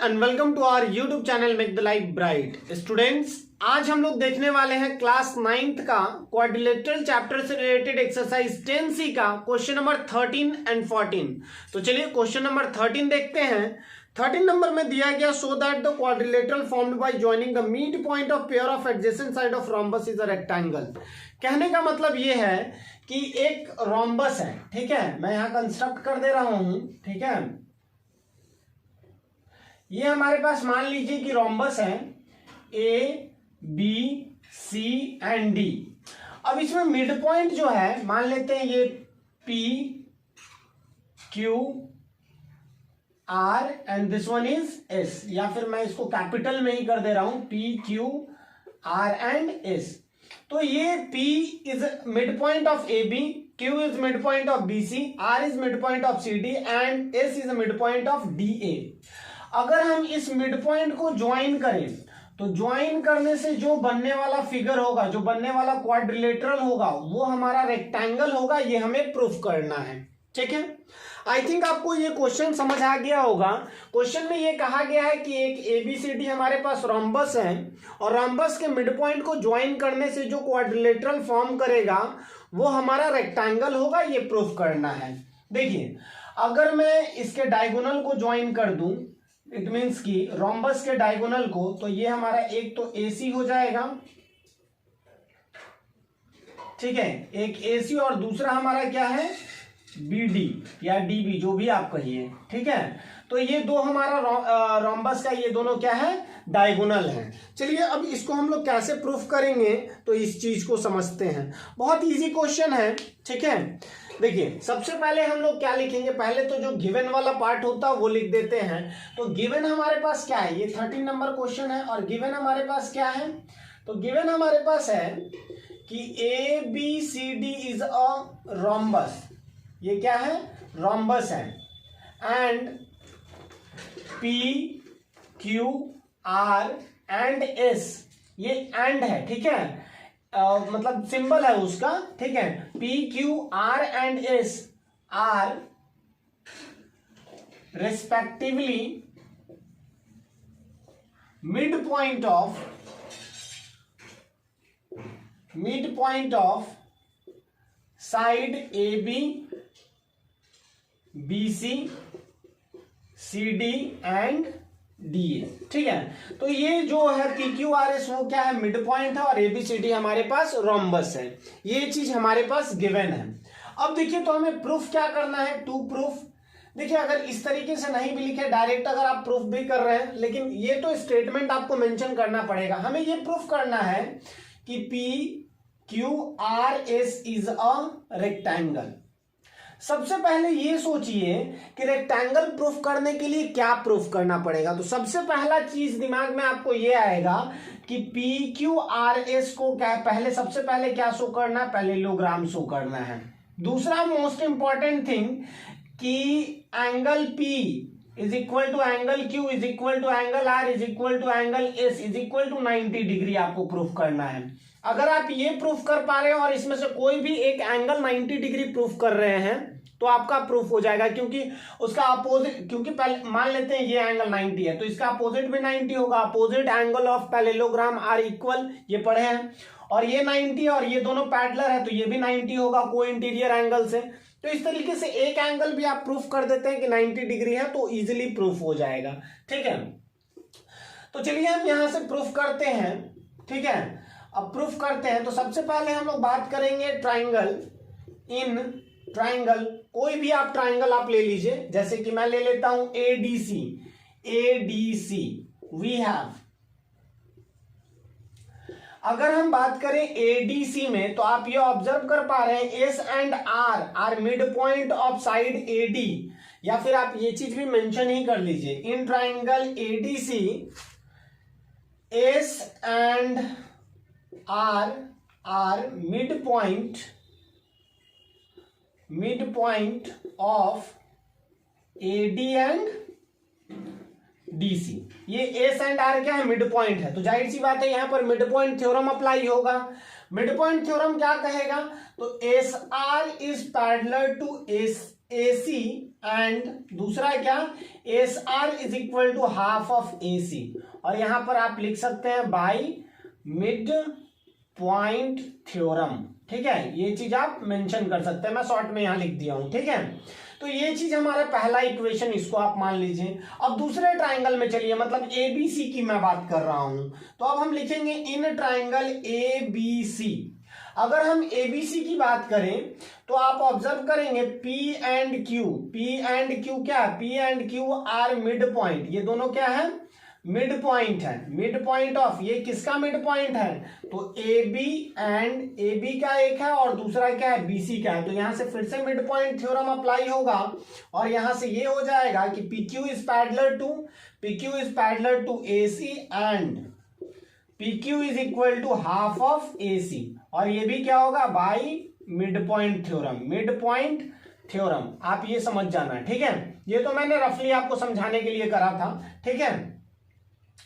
And welcome to our YouTube channel make the life bright. Students, आज हम लोग देखने वाले हैं क्लास 9th का क्वाड्रिलेटरल चैप्टर से रिलेटेड एक्सरसाइज 10C का क्वेश्चन नंबर 13 एंड 14। तो चलिए क्वेश्चन नंबर 13 देखते हैं। 13 नंबर में दिया गया so that the quadrilateral formed by joining the mid point of pair of adjacent side of rhombus is a rectangle. कहने का मतलब ये है कि एक रोम्बस है, ठीक है, मैं यहाँ कंस्ट्रक्ट कर दे रहा हूं, ठीक है। ये हमारे पास मान लीजिए कि रोम्बस है A B C and D. अब इसमें मिड पॉइंट जो है मान लेते हैं ये P Q R and this one is S, या फिर मैं इसको कैपिटल में ही कर दे रहा हूं P Q R and S. तो ये P is mid point of A B, Q is mid point of B C, R is mid point of C D and S is mid point of D A. अगर हम इस mid point को join करें तो join करने से जो बनने वाला फिगर होगा, जो बनने वाला क्वाड्रिलेटरल होगा, वो हमारा रेक्टेंगल होगा। ये हमें प्रूफ करना है, ठीक है। आई थिंक आपको ये क्वेश्चन समझ आ गया होगा। क्वेश्चन में ये कहा गया है कि एक एबीसीडी हमारे पास रोम्बस है और रोम्बस के मिड पॉइंट को ज्वाइन करने से जो क्वाड्रिलेटरल फॉर्म करेगा वो हमारा रेक्टेंगल होगा। ये प्रूफ करना है। देखिए, अगर मैं इसके डायगोनल को ज्वाइन कर दूं, इट मीन्स कि रोम्बस के डायगोनल को, तो ये हमारा एक तो AC हो जाएगा, ठीक है, एक AC, और दूसरा हमारा क्या है BD या DB, जो भी आप कहिए, ठीक है। तो ये दो हमारा रोम्बस का ये दोनों क्या है, डायगोनल है। चलिए अब इसको हम लोग कैसे प्रूफ करेंगे तो इस चीज को समझते हैं। बहुत इजी क्वेश्चन है, ठीक है। देखिए, सबसे पहले हम लोग क्या लिखेंगे, पहले तो जो गिवन वाला पार्ट होता है वो लिख देते हैं। तो गिवन हमारे पास क्या है, ये 13 नंबर क्वेश्चन है और गिवन हमारे पास क्या है, तो गिवन हमारे पास है कि ABCD इज अ रोम्बस। ये क्या है, रोम्बस है, एंड PQR एंड S, ये एंड है, ठीक है, मतलब सिंबल है उसका, ठीक है। PQR and S are respectively mid point of side AB BC CD and DA, ठीक है। तो ये जो है PQRS वो क्या है, मिड पॉइंट है, और ABCD हमारे पास रोम्बस है। ये चीज हमारे पास गिवन है। अब देखिए, तो हमें प्रूफ क्या करना है, टू प्रूफ। देखिए, अगर इस तरीके से नहीं भी लिखे, डायरेक्ट अगर आप प्रूफ भी कर रहे हैं, लेकिन ये तो स्टेटमेंट आपको मेंशन करना पड़ेगा। हमें ये प्रूफ करना है कि PQRS इज अ रेक्टेंगल। सबसे पहले ये सोचिए कि रेक्टेंगल प्रूफ करने के लिए क्या प्रूफ करना पड़ेगा। तो सबसे पहला चीज दिमाग में आपको ये आएगा कि PQRS को क्या, पहले सबसे पहले क्या शो करना है, पैरेललोग्राम शो करना है। दूसरा मोस्ट इंपॉर्टेंट थिंग कि angle P is equal to angle Q is equal to angle R is equal to angle S is equal to 90 degree आपको प्रूफ करना है। अगर आप ये प्रूफ कर पा रहे हो और इसमें से कोई भी एक एंगल 90 डिग्री प्रूफ कर रहे हैं तो आपका प्रूफ हो जाएगा, क्योंकि उसका अपोजिट, क्योंकि पहले मान लेते हैं ये एंगल 90 है तो इसका अपोजिट भी 90 होगा। Opposite angle of parallelogram are equal, ये पढ़े हैं, और ये 90 और ये दोनों पैरेलल है तो ये भी 90 होगा को इंटीरियर एंगल से। तो इस तरीके से एक एंगल भी आप प्रूफ कर देते हैं कि 90 डिग्री है तो इजिली प्रूफ हो जाएगा, ठीक है। तो चलिए हम यहां से प्रूफ करते हैं, ठीक है। अब प्रूफ करते हैं तो सबसे पहले हम लोग बात करेंगे ट्राइंगल। इन ट्राइंगल, कोई भी आप ट्राइंगल आप ले लीजिए, जैसे कि मैं ले लेता हूं ADC वी हैव। अगर हम बात करें ADC में तो आप ये ऑब्जर्व कर पा रहे हैं S and R are mid point of side AD, या फिर आप ये चीज भी मेंशन ही कर लीजिए। In triangle ADC S and R are mid point of AD and DC। ये S एंड R क्या है, मिड पॉइंट है, तो जाहिर सी बात है यहां पर मिड पॉइंट थ्योरम अप्लाई होगा। मिड पॉइंट थ्योरम क्या कहेगा, तो SR is parallel to AC and दूसरा क्या, SR is equal to half of AC, और यहां पर आप लिख सकते हैं बाई मिड पॉइंट थ्योरम। ठीक है, ये चीज आप मेंशन कर सकते हैं, मैं शॉर्ट में यहां लिख दिया हूं। ठीक है, तो ये चीज हमारा पहला इक्वेशन, इसको आप मान लीजिए। अब दूसरे ट्राइंगल में चलिए, मतलब ABC की मैं बात कर रहा हूं, तो अब हम लिखेंगे इन ट्राइंगल ABC। अगर हम ABC की बात करें तो आप ऑब्जर्व करेंगे P एंड Q क्या है, P and Q are mid point, ये दोनों क्या है, मिड पॉइंट है, मिड पॉइंट ऑफ, ये किसका मिड पॉइंट है, तो AB एंड AB का एक है और दूसरा क्या है, BC का है। तो यहां से फिर से मिड पॉइंट थ्योरम अप्लाई होगा और यहां से ये हो जाएगा कि PQ is parallel to AC and PQ is equal to half of AC, और ये भी क्या होगा, बाई मिड पॉइंट थ्योरम। आप ये समझ जाना। ठीक है, ये तो मैंने रफली आपको समझाने के लिए करा था। ठीक है,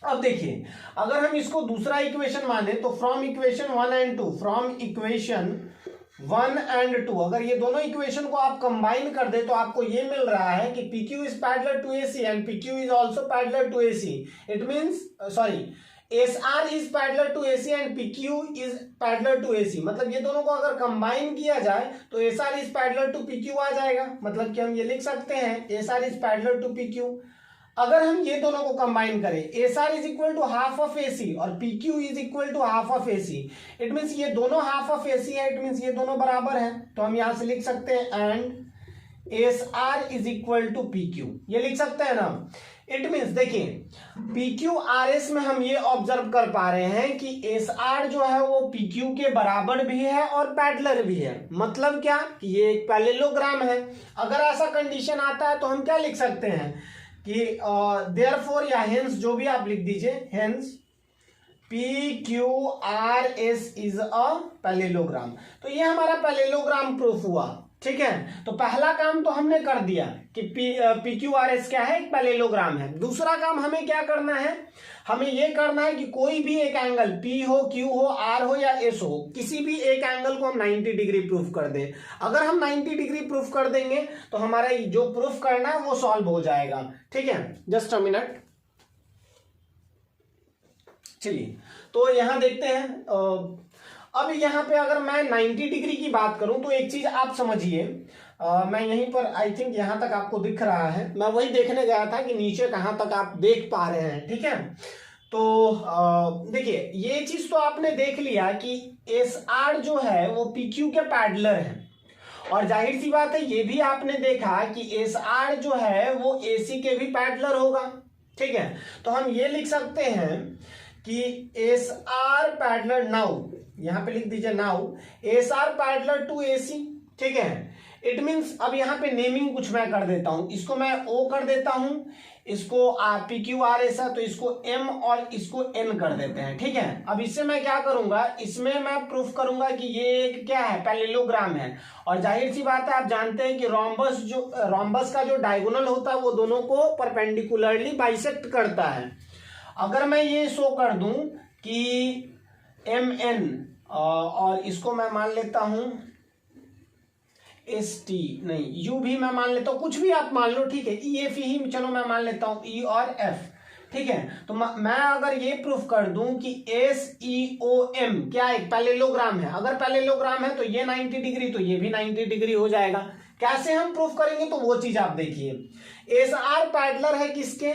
अब देखिए, अगर हम इसको दूसरा इक्वेशन माने तो फ्रॉम इक्वेशन 1 एंड 2, अगर ये दोनों इक्वेशन को आप कंबाइन कर दे तो आपको ये मिल रहा है कि PQ is parallel to AC and PQ is also parallel to AC। It means SR is parallel to AC and PQ is parallel to AC। मतलब ये दोनों को अगर कंबाइन किया जाए तो SR is parallel to PQ आ जाएगा। मतलब कि हम ये लिख सकते हैं SR is parallel to PQ। अगर हम ये दोनों को कंबाइन करें, SR is equal to half of AC और PQ is equal to half of AC, it means ये दोनों हाफ ऑफ AC है, इट मींस ये दोनों बराबर है। तो हम यहां से लिख सकते हैं and SR is equal to PQ, ये लिख सकते हैं ना। इट मींस देखिए, PQRS में हम ये ऑब्जर्व कर पा रहे हैं कि SR जो है वो PQ के बराबर भी है और पैरेलल भी है। मतलब क्या, कि ये एक पैरेललोग्राम है। अगर ऐसा कंडीशन आता है तो हम क्या लिख सकते हैं कि देयरफॉर या हेंस, जो भी आप लिख दीजिए, hence PQRS is a parallelogram. तो ये हमारा पैरेललोग्राम प्रूफ हुआ। ठीक है, तो पहला काम तो हमने कर दिया कि PQRS क्या है, एक पैरेललोग्राम है। दूसरा काम हमें क्या करना है, हमें यह करना है कि कोई भी एक एंगल P हो, Q हो, R हो या S हो, किसी भी एक एंगल को हम 90 डिग्री प्रूफ कर दें। अगर हम 90 डिग्री प्रूफ कर देंगे तो हमारा जो प्रूफ करना है वो सॉल्व हो जाएगा। ठीक है, जस्ट अ मिनट। चलिए, तो यहां देखते हैं। अब यहां पे अगर मैं 90 डिग्री की बात करूं तो एक चीज आप समझिए, मैं यहीं पर, आई थिंक यहां तक आपको दिख रहा है, मैं वही देखने गया था कि नीचे कहां तक आप देख पा रहे हैं। ठीक है, तो देखिए, ये चीज तो आपने देख लिया कि SR जो है वो PQ के पैरेलल है, और जाहिर सी बात है ये भी आपने देखा कि SR जो है वो AC के भी पैरेलल होगा। ठीक है, तो हम ये लिख सकते हैं कि SR पैरेलल, नाउ यहां पे लिख दीजिए, now SR parallel to AC। ठीक है, इट मींस अब यहां पे नेमिंग कुछ मैं कर देता हूं, इसको मैं O कर देता हूं, इसको PQRS है तो इसको M और इसको N कर देते हैं। ठीक है, अब इससे मैं क्या करूंगा, इसमें मैं प्रूफ करूंगा कि ये एक क्या है, पैरेललोग्राम है। और जाहिर सी बात है, आप जानते हैं कि रोम्बस का जो डायगोनल होता है वो दोनों को परपेंडिकुलरली बाइसेक्ट करता है। अगर मैं ये शो कर दूं कि MN और इसको मैं मान लेता हूं ST, नहीं U भी मैं मान लेता हूं, कुछ भी आप मान लो। ठीक है, EF ही चलो मैं मान लेता हूं, E और F। ठीक है, तो मैं अगर ये प्रूफ कर दूं कि SEOM क्या एक पैरेललोग्राम है, अगर पैरेललोग्राम है तो ये 90 डिग्री तो ये भी 90 डिग्री हो जाएगा। कैसे हम प्रूफ करेंगे तो वो चीज आप देखिए। SR पैरेलल है किसके,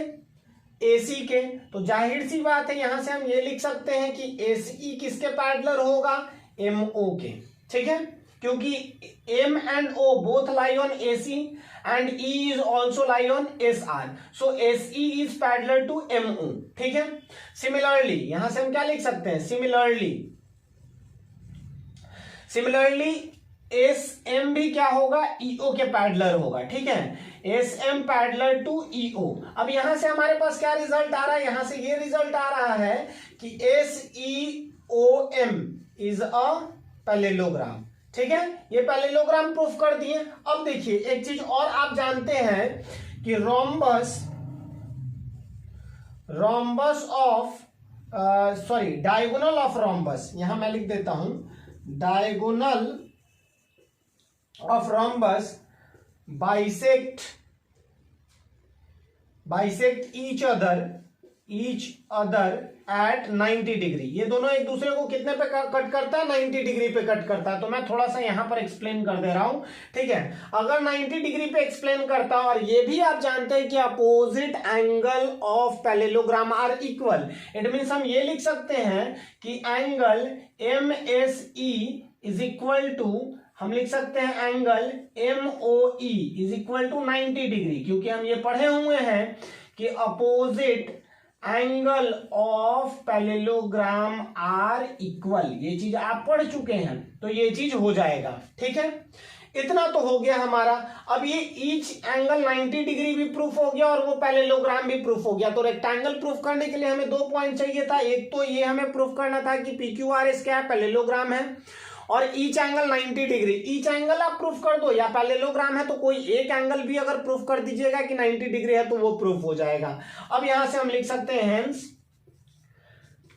AC के, तो जाहिर सी बात है यहां से हम ये लिख सकते हैं कि SE किसके पैरेलल होगा, MO के। ठीक है, क्योंकि M and O both lie on AC and E is also lie on SR, so SE is parallel to MO। ठीक है, सिमिलरली यहां से हम क्या लिख सकते हैं, सिमिलरली SM भी क्या होगा, EO के पैरेलल होगा। ठीक है, SM पैरेलल टू EO। अब यहां से हमारे पास क्या रिजल्ट आ रहा है, यहां से ये रिजल्ट आ रहा है कि SEOM इज अ पैरेललोग्राम। ठीक है, ये पैरेललोग्राम प्रूफ कर दिए। अब देखिए, एक चीज और आप जानते हैं कि डायगोनल ऑफ रोम्बस, यहां मैं लिख देता हूं diagonal of rhombus bisect each other at 90 degree. ये दोनों एक दूसरे को कितने पे कट करता है? 90 डिग्री पे कट करता है। तो मैं थोड़ा सा यहां पर एक्सप्लेन कर दे रहा हूं, ठीक है। अगर 90 डिग्री पे एक्सप्लेन करता और ये भी आप जानते हैं कि opposite angle of parallelogram are equal, it means हम ये लिख सकते हैं कि angle MSE is equal to, हम लिख सकते हैं angle MOE is equal to 90 degree, क्योंकि हम ये पढ़े हुए हैं कि opposite angle of parallelogram are equal. ये चीज आप पढ़ चुके हैं, तो ये चीज हो जाएगा, ठीक है। इतना तो हो गया हमारा। अब ये ईच एंगल 90 डिग्री भी प्रूफ हो गया और वो पैरेललोग्राम भी प्रूफ हो गया। तो रेक्टेंगल प्रूफ करने के लिए हमें 2 पॉइंट चाहिए था। एक तो ये हमें प्रूफ करना था कि PQRS क्या है, पैरेललोग्राम है, और each angle 90 degree. Each angle आप प्रूफ कर दो, या पैरेललोग्राम है तो कोई एक एंगल भी अगर प्रूफ कर दीजिएगा कि 90 डिग्री है तो वो प्रूफ हो जाएगा। अब यहां से हम लिख सकते हैं hence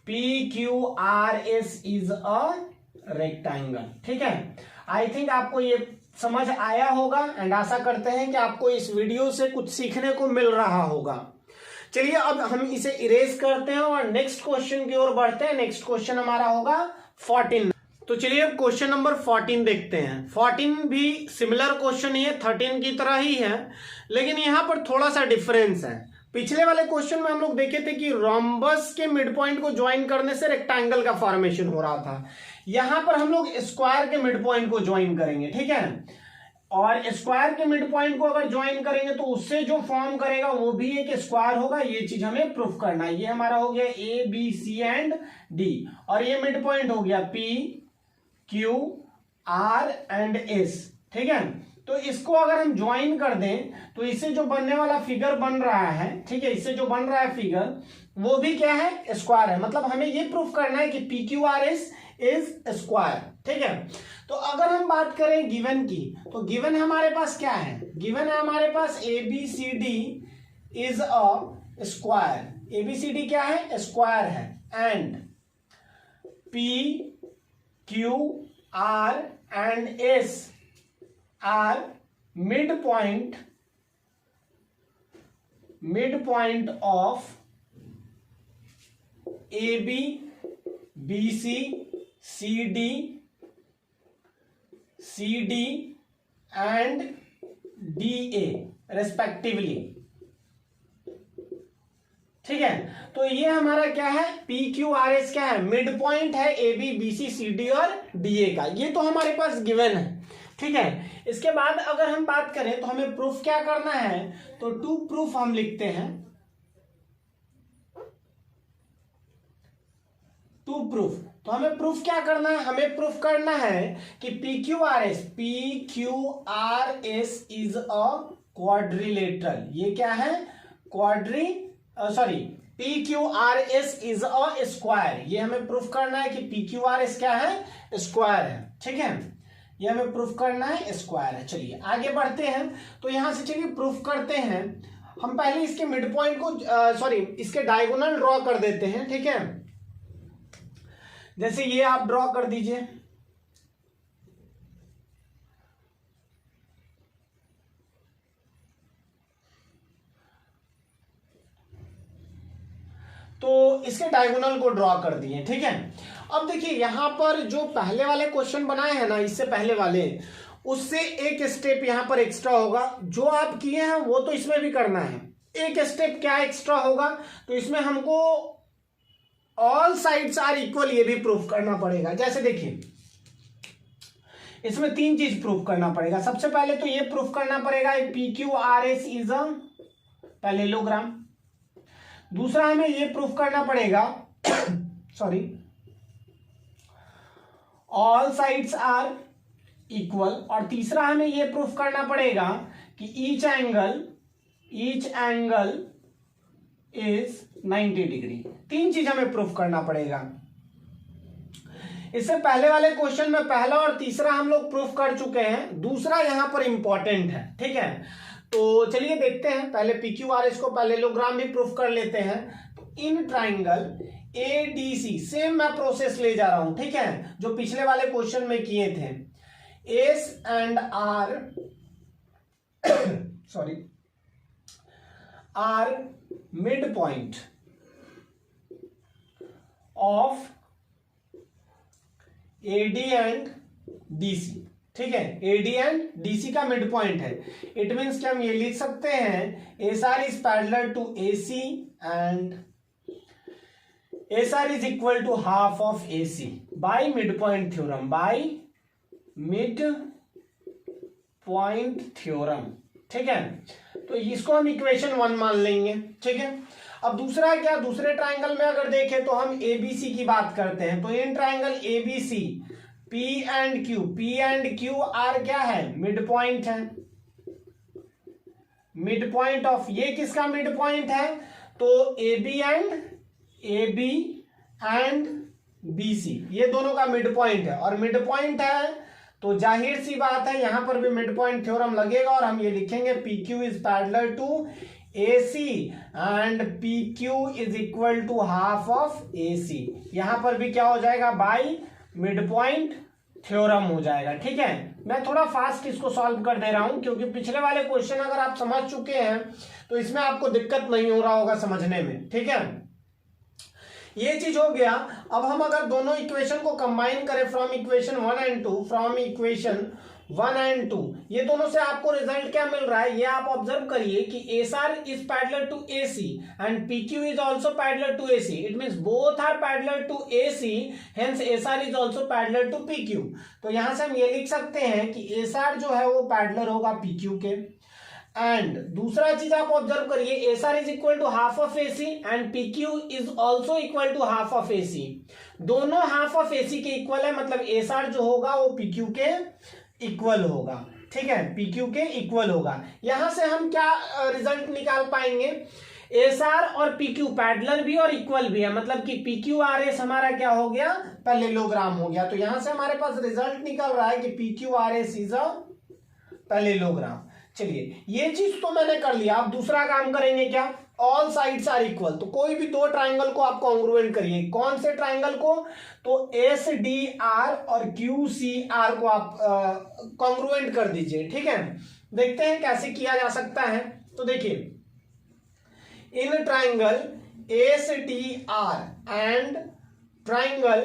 PQRS is a rectangle, ठीक है। आई थिंक आपको ये समझ आया होगा एंड आशा करते हैं कि आपको इस वीडियो से कुछ सीखने को मिल रहा होगा। चलिए अब हम इसे इरेज करते हैं और नेक्स्ट क्वेश्चन की ओर बढ़ते हैं। नेक्स्ट क्वेश्चन हमारा होगा 14। तो चलिए अब क्वेश्चन नंबर 14 देखते हैं। 14 भी सिमिलर क्वेश्चन ही है, 13 की तरह ही है, लेकिन यहां पर थोड़ा सा डिफरेंस है। पिछले वाले क्वेश्चन में हम लोग देखे थे कि रोम्बस के मिड पॉइंट को ज्वाइन करने से रेक्टेंगल का फॉर्मेशन हो रहा था। यहां पर हम लोग स्क्वायर के मिड पॉइंट को ज्वाइन करेंगे, ठीक है। और स्क्वायर के मिड पॉइंट को अगर ज्वाइन करेंगे तो उससे जो फॉर्म करेगा वो भी एक स्क्वायर होगा। ये चीज हमें प्रूफ करना है। ये हमारा हो गया ABC एंड D, और ये मिड पॉइंट हो गया PQR एंड S, ठीक है। तो इसको अगर हम ज्वाइन कर दें तो इससे जो बनने वाला फिगर बन रहा है, ठीक है, इससे जो बन रहा है फिगर वो भी क्या है? स्क्वायर है। मतलब हमें ये प्रूफ करना है कि PQRS इज स्क्वायर, ठीक है। तो अगर हम बात करें गिवन की, तो गिवन हमारे पास क्या है? गिवन है हमारे पास ABCD is a square. ABCD क्या है? स्क्वायर है। And PQR and S are mid point of AB, BC, CD and DA respectively, ठीक है। तो ये हमारा क्या है? PQRS क्या है? मिड पॉइंट है AB, BC, CD और DA का। ये तो हमारे पास गिवन है, ठीक है। इसके बाद अगर हम बात करें तो हमें प्रूफ क्या करना है? तो टू प्रूफ हम लिखते हैं। टू प्रूफ, तो हमें प्रूफ क्या करना है? हमें प्रूफ करना है कि PQRS इज अ क्वाड्रिलेटरल। ये क्या है? PQRS is a square. ये हमें प्रूफ करना है कि PQRS क्या है? स्क्वायर है, ठीक है। ये हमें प्रूफ करना है स्क्वायर है। चलिए आगे बढ़ते हैं। तो यहां से चलिए प्रूफ करते हैं। हम पहले इसके मिड पॉइंट को इसके डायगोनल ड्रॉ कर देते हैं, ठीक है। जैसे ये आप ड्रॉ कर दीजिए। तो इसके डायगोनल को ड्रॉ कर दिए, ठीक है। अब देखिए यहां पर जो पहले वाले क्वेश्चन बनाए हैं ना, इससे पहले वाले, उससे एक स्टेप यहां पर एक्स्ट्रा होगा। जो आप किए हैं वो तो इसमें भी करना है। एक स्टेप क्या एक्स्ट्रा होगा? तो इसमें हमको ऑल साइड्स आर इक्वल ये भी प्रूफ करना पड़ेगा। जैसे देखिए इसमें 3 चीज प्रूफ करना पड़ेगा। सबसे पहले तो ये प्रूफ करना पड़ेगा PQRS इज अ पैरेललोग्राम। दूसरा हमें ये प्रूफ करना पड़ेगा ऑल साइड्स आर इक्वल। और तीसरा हमें ये प्रूफ करना पड़ेगा कि ईच एंगल इज 90 डिग्री। 3 चीज हमें प्रूफ करना पड़ेगा। इससे पहले वाले क्वेश्चन में पहला और तीसरा हम लोग प्रूफ कर चुके हैं, दूसरा यहां पर इंपॉर्टेंट है, ठीक है। तो चलिए देखते हैं। पहले PQRS को पैरेललोग्राम भी प्रूफ कर लेते हैं। तो इन ट्राइंगल ADC सेम मैं प्रोसेस ले जा रहा हूं, ठीक है, जो पिछले वाले क्वेश्चन में किए थे। S and R sorry, are mid point of AD and DC. ठीक है, एडी एंड डीसी का मिड पॉइंट है। इट मीन्स कि हम ये लिख सकते हैं S R is parallel to AC and S R is equal to half of AC by mid point theorem, by mid point theorem. ठीक है, तो इसको हम इक्वेशन 1 मान लेंगे। ठीक है, अब दूसरा क्या, दूसरे ट्राइंगल में अगर देखें तो हम एबीसी की बात करते हैं। तो in triangle ABC P and Q are क्या है, मिड पॉइंट है। मिड पॉइंट ऑफ, ये किसका मिड पॉइंट है, तो A B and B C, ये दोनों का मिड पॉइंट है। और मिड पॉइंट है तो जाहिर सी बात है यहां पर भी मिड पॉइंट थ्योरम लगेगा और हम ये लिखेंगे P Q is parallel to A C and P Q is equal to half of A C. यहां पर भी क्या हो जाएगा, बाय मिड पॉइंट थ्योरम हो जाएगा। ठीक है, मैं थोड़ा फास्ट इसको सॉल्व कर दे रहा हूं क्योंकि पिछले वाले क्वेश्चन अगर आप समझ चुके हैं तो इसमें आपको दिक्कत नहीं हो रहा होगा समझने में। ठीक है, ये चीज हो गया। अब हम अगर दोनों इक्वेशन को कंबाइन करें from equation 1 and 2, from equation 1 and 2, ये दोनों से आपको रिजल्ट क्या मिल रहा है, ये आप ऑब्जर्व करिए कि S R is parallel to A C and P Q is also parallel to A C. It means both are parallel to A C, hence S R is also parallel to P Q. तो यहां से हम ये लिख सकते हैं कि S are जो है वो पैरेलल होगा पी क्यू के। एंड दूसरा चीज आप ऑब्जर्व करिए, S R is equal to half of A C and P Q is also equal to half of A C. दोनों हाफ ऑफ ए सी के इक्वल है, मतलब एस आर जो होगा वो पी क्यू के इक्वल होगा। ठीक है, पी क्यू के इक्वल होगा। यहां से हम क्या रिजल्ट निकाल पाएंगे, एस आर और पी क्यू पैरेलल भी और इक्वल भी है, मतलब कि पी क्यू आर एस हमारा क्या हो गया, पैरेललोग्राम हो गया। तो यहां से हमारे पास रिजल्ट निकल रहा है कि P Q R S is a parallelogram. चलिए, ये चीज तो मैंने कर लिया। अब दूसरा काम करेंगे क्या, ऑल साइड्स आर इक्वल। तो कोई भी दो ट्राइंगल को आप कॉन्ग्रुएंट करिए। कौन से ट्राइंगल को, तो एस डी आर और क्यू सी आर को आप कॉन्ग्रुएंट कर दीजिए। ठीक है, देखते हैं कैसे किया जा सकता है। तो देखिए, in triangle S D R and triangle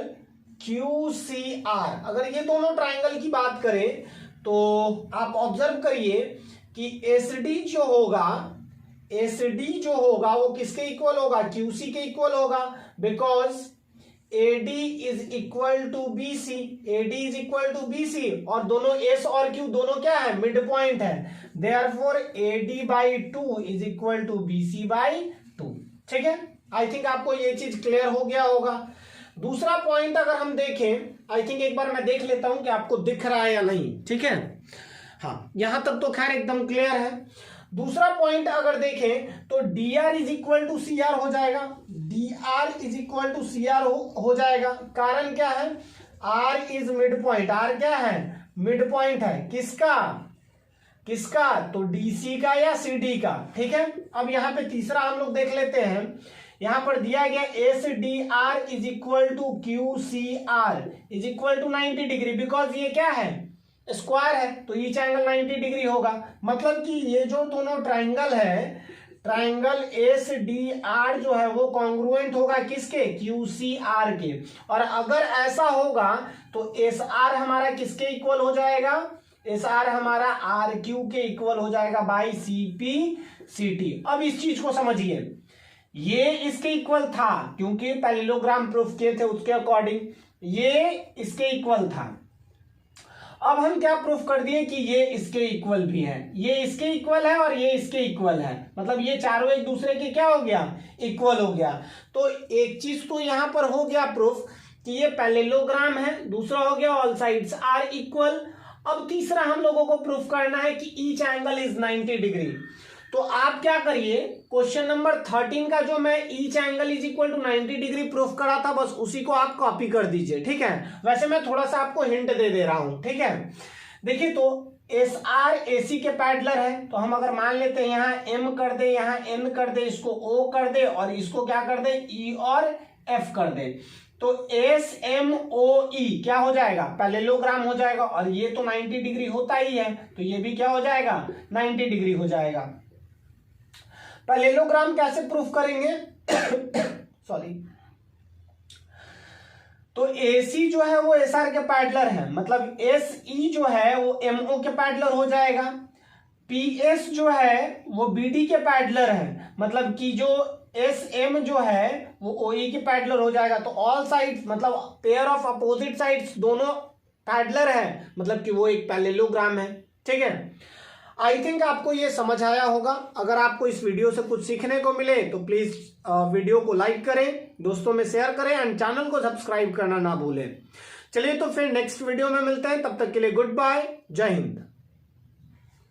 Q C R, अगर ये दोनों ट्राइंगल की बात करें तो आप ऑब्जर्व करिए कि एस डी जो होगा वो किसके इक्वल होगा, क्यूसी के इक्वल होगा। Because AD is equal to BC, AD is equal to BC और दोनों S और Q दोनों क्या है, मिड पॉइंट है। Therefore AD by 2 is equal to BC by 2। ठीक है, आई थिंक आपको ये चीज क्लियर हो गया होगा। दूसरा पॉइंट अगर हम देखें, आई थिंक एक बार मैं देख लेता हूं कि आपको दिख रहा है या नहीं। ठीक है, हाँ, यहां तक तो खैर एकदम क्लियर है। दूसरा पॉइंट अगर देखें तो dr is equal to C R हो जाएगा, dr is equal to C R हो जाएगा। कारण क्या है, r is mid point, r क्या है, मिड पॉइंट है। किसका, तो dc का या cd का। ठीक है, अब यहां पे तीसरा हम लोग देख लेते हैं। यहां पर दिया गया S D R is equal to Q C R is equal to 90 degree. Because ये क्या है, स्क्वायर है, तो ईच एंगल 90 डिग्री होगा। मतलब कि ये जो दोनों ट्राइंगल है, ट्राइंगल एस डी आर जो है वो कॉन्ग्रुएंट होगा किसके, क्यू सी आर के। और अगर ऐसा होगा तो एस आर हमारा किसके इक्वल हो जाएगा, एस आर हमारा आर क्यू के इक्वल हो जाएगा by C P C T. अब इस चीज को समझिए, ये इसके इक्वल था क्योंकि पैरेललोग्राम प्रूफ किए थे उसके अकॉर्डिंग, ये इसके इक्वल था। अब हम क्या प्रूफ कर दिए कि ये इसके इक्वल भी है, ये इसके इक्वल है और ये इसके इक्वल है, मतलब ये चारों एक दूसरे के क्या हो गया, इक्वल हो गया। तो एक चीज तो यहां पर हो गया प्रूफ कि ये पैरेललोग्राम है, दूसरा हो गया ऑल साइड्स आर इक्वल। अब तीसरा हम लोगों को प्रूफ करना है कि ईच एंगल इज 90 डिग्री। तो आप क्या करिए, क्वेश्चन नंबर 13 का जो मैं each angle is equal to 90 degree proof करा था, बस उसी को आप कॉपी कर दीजिए। ठीक है, वैसे मैं थोड़ा सा आपको हिंट दे रहा हूं। ठीक है, देखिए, तो एस आर ए सी के पैरेलल है, तो हम अगर मान लेते हैं यहाँ एम कर दे, यहाँ एन कर दे, इसको ओ कर दे और इसको क्या कर दे, ई और एफ कर दे। तो SMOE क्या हो जाएगा, पैरेललोग्राम हो जाएगा। और ये तो 90 डिग्री होता ही है, तो ये भी क्या हो जाएगा, 90 डिग्री हो जाएगा। पैरेललोग्राम कैसे प्रूफ करेंगे सॉरी, तो AC जो है वो SR के पैरेलल है, मतलब SE जो है वो MO के पैरेलल हो जाएगा। PS जो है वो BD के पैरेलल है, मतलब कि जो SM जो है वो OE के पैरेलल हो जाएगा। तो ऑल साइड्स मतलब पेयर ऑफ अपोजिट साइड्स दोनों पैरेलल है, मतलब कि वो एक पैरेललोग्राम है। ठीक है, आई थिंक आपको ये समझ आया होगा। अगर आपको इस वीडियो से कुछ सीखने को मिले तो प्लीज वीडियो को लाइक करें, दोस्तों में शेयर करें एंड चैनल को सब्सक्राइब करना ना भूलें। चलिए तो फिर नेक्स्ट वीडियो में मिलते हैं, तब तक के लिए गुड बाय, जय हिंद।